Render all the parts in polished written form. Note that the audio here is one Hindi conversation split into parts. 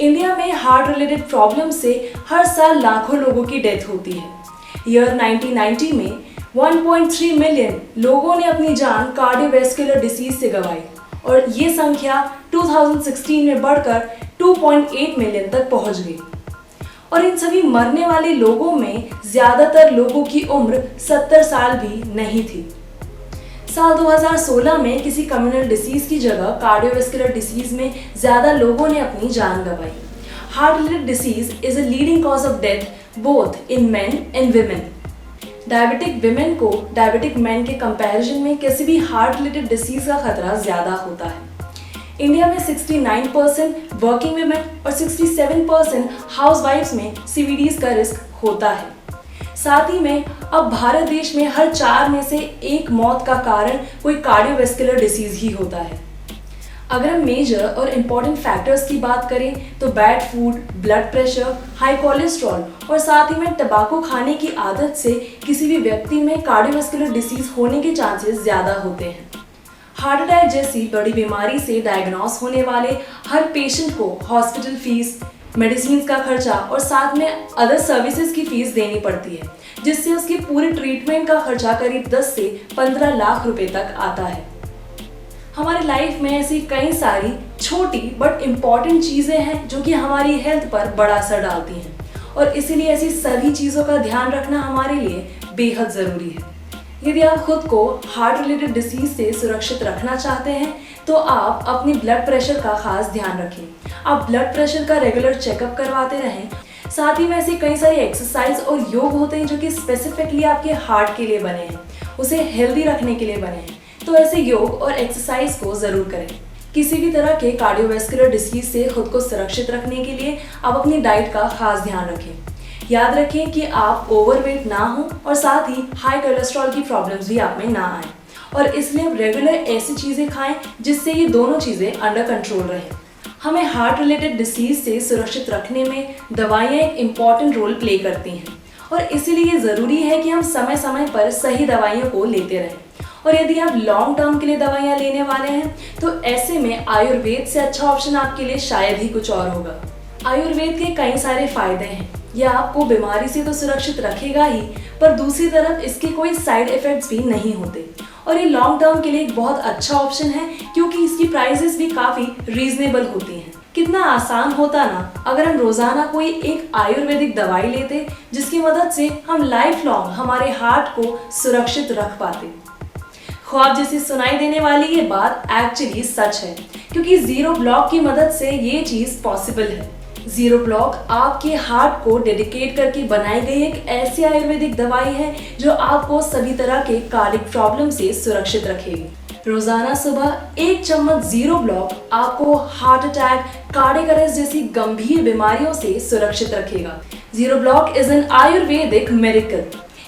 इंडिया में हार्ट रिलेटेड प्रॉब्लम से हर साल लाखों लोगों की डेथ होती है। ईयर 1990 में 1.3 मिलियन लोगों ने अपनी जान कार्डियोवैस्कुलर डिसीज से गंवाई और ये संख्या 2016 में बढ़कर 2.8 मिलियन तक पहुंच गई। और इन सभी मरने वाले लोगों में ज्यादातर लोगों की उम्र 70 साल भी नहीं थी। साल 2016 में किसी कम्युनल डिसीज की जगह कार्डियोवैस्कुलर डिसीज में ज्यादा लोगों ने अपनी जान गंवाई। Heart related disease is a leading cause of death both in main and women. Diabetic women को डायबिटिक मैन के कंपैरिजन में किसी भी हार्ट रिलेटेड डिसीज का खतरा ज्यादा होता है। इंडिया में 69% वर्किंग विमेन और 67% हाउसवाइफ्स में सीवीडीज का रिस्क होता है। साथ ही में अब भारत देश में हर 4 में से 1 मौत का कारण कोई कार्डियोवैस्कुलर डिसीज ही होता है। अगर हम मेजर और इम्पॉर्टेंट फैक्टर्स की बात करें तो bad food, blood pressure, high cholesterol और साथ ही में टबाको खाने की आदत से किसी भी व्यक्ति में कार्डियोवैस्कुलर डिसीज होने के चांसेस ज़्यादा होते हैं। हार्ट अटैक जैसी बड़ी बीमारी से डायग्नोस होने वाले हर पेशेंट को हॉस्पिटल फीस, मेडिसिन का खर्चा और साथ में अदर सर्विसेज की फीस देनी पड़ती है, जिससे उसके पूरे ट्रीटमेंट का खर्चा करीब 10 से 15 लाख रुपए तक आता है। हमारी लाइफ में ऐसी कई सारी छोटी बट इम्पॉर्टेंट चीज़ें हैं जो कि हमारी हेल्थ पर बड़ा असर डालती हैं और इसीलिए ऐसी सभी चीज़ों का ध्यान रखना हमारे लिए बेहद ज़रूरी है। यदि आप खुद को हार्ट रिलेटेड डिसीज से सुरक्षित रखना चाहते हैं तो आप अपनी ब्लड प्रेशर का खास ध्यान रखें। आप ब्लड प्रेशर का रेगुलर चेकअप करवाते रहें। साथ ही में ऐसे कई सारे एक्सरसाइज और योग होते हैं जो कि स्पेसिफिकली आपके हार्ट के लिए बने हैं, उसे हेल्दी रखने के लिए बने हैं। तो ऐसे योग और एक्सरसाइज को ज़रूर करें। किसी भी तरह के कार्डियोवैस्कुलर डिसीज से खुद को सुरक्षित रखने के लिए आप अपनी डाइट का खास ध्यान रखें। याद रखें कि आप ओवरवेट ना हो और साथ ही हाई कोलेस्ट्रॉल की प्रॉब्लम्स भी आप में ना आए और इसलिए आप रेगुलर ऐसी चीज़ें खाएं जिससे ये दोनों चीज़ें अंडर कंट्रोल रहें। हमें हार्ट रिलेटेड डिसीज से सुरक्षित रखने में दवाइयाँ एक इम्पॉर्टेंट रोल प्ले करती हैं और इसीलिए ज़रूरी है कि हम समय समय पर सही दवाइयों को लेते रहें। और यदि आप लॉन्ग टर्म के लिए दवाइयाँ लेने वाले हैं तो ऐसे में आयुर्वेद से अच्छा ऑप्शन आपके लिए शायद ही कुछ और होगा। आयुर्वेद के कई सारे फायदे हैं। यह आपको बीमारी से तो सुरक्षित रखेगा ही, पर दूसरी तरफ इसके कोई साइड इफेक्ट्स भी नहीं होते और ये लॉन्ग टर्म के लिए एक बहुत अच्छा ऑप्शन है क्योंकि इसकी प्राइसेस भी काफ़ी रीजनेबल होती हैं। कितना आसान होता ना अगर हम रोजाना कोई एक आयुर्वेदिक दवाई लेते जिसकी मदद से हम लाइफ लॉन्ग हमारे हार्ट को सुरक्षित रख पाते। ख्वाब जैसी सुनाई देने वाली ये बात एक्चुअली सच है क्योंकि जीरो ब्लॉक की मदद से ये चीज़ पॉसिबल है। जीरो ब्लॉक आपके हार्ट को डेडिकेट करके बनाई गई एक ऐसी आयुर्वेदिक दवाई है जो आपको सभी तरह के कार्डियक प्रॉब्लम से सुरक्षित रखेगी। रोजाना सुबह 1 चम्मच जीरो ब्लॉक आपको हार्ट अटैक, कार्डियक अरेस्ट जैसी गंभीर बीमारियों से सुरक्षित रखेगा। Zero block is an Ayurvedic medical.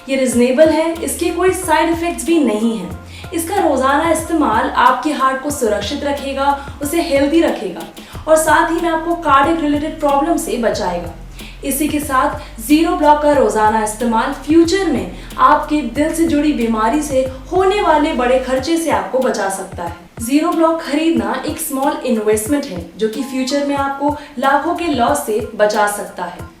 ये रिजनेबल है, इसके कोई साइड इफेक्ट्स भी नहीं है। इसका रोजाना इस्तेमाल आपके हार्ट को सुरक्षित रखेगा, उसे हेल्दी रखेगा और साथ ही में आपको कार्डियक रिलेटेड प्रॉब्लम से बचाएगा। इसी के साथ जीरो ब्लॉक का रोजाना इस्तेमाल फ्यूचर में आपके दिल से जुड़ी बीमारी से होने वाले बड़े खर्चे से आपको बचा सकता है। जीरो ब्लॉक खरीदना एक स्मॉल इन्वेस्टमेंट है जो कि फ्यूचर में आपको लाखों के लॉस से बचा सकता है।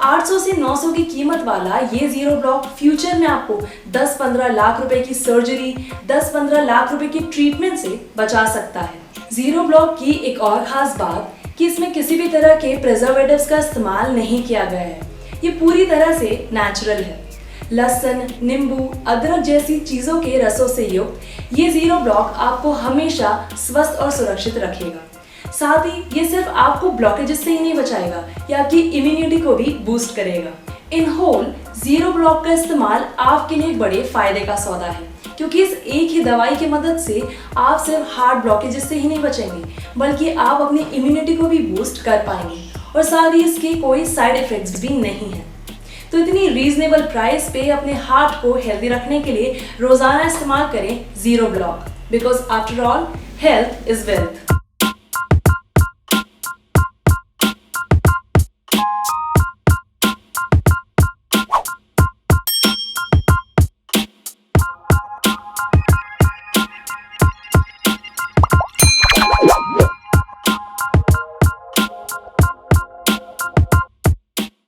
800 से 900 की कीमत वाला ये जीरो ब्लॉक फ्यूचर में आपको 10-15 लाख रुपए की सर्जरी, 10-15 लाख रुपए की ट्रीटमेंट से बचा सकता है। जीरो ब्लॉक की एक और खास बात कि इसमें किसी भी तरह के प्रिजर्वेटिव्स का इस्तेमाल नहीं किया गया है। ये पूरी तरह से नेचुरल है। लहसुन, नींबू, अदरक जैसी चीज़ों के रसों से युक्त ये जीरो ब्लॉक आपको हमेशा स्वस्थ और सुरक्षित रखेगा। साथ ही ये सिर्फ आपको ब्लॉकेजेस से ही नहीं बचाएगा, ये आपकी इम्यूनिटी को भी बूस्ट करेगा। इन होल जीरो ब्लॉक का इस्तेमाल आपके लिए एक बड़े फायदे का सौदा है क्योंकि इस एक ही दवाई की मदद से आप सिर्फ हार्ट ब्लॉकेजेस से ही नहीं बचेंगे बल्कि आप अपनी इम्यूनिटी को भी बूस्ट कर पाएंगे और साथ ही इसके कोई साइड इफेक्ट्स भी नहीं है। तो इतनी रीजनेबल प्राइस पे अपने हार्ट को हेल्दी रखने के लिए रोजाना इस्तेमाल करें zero block, because after all health is wealth.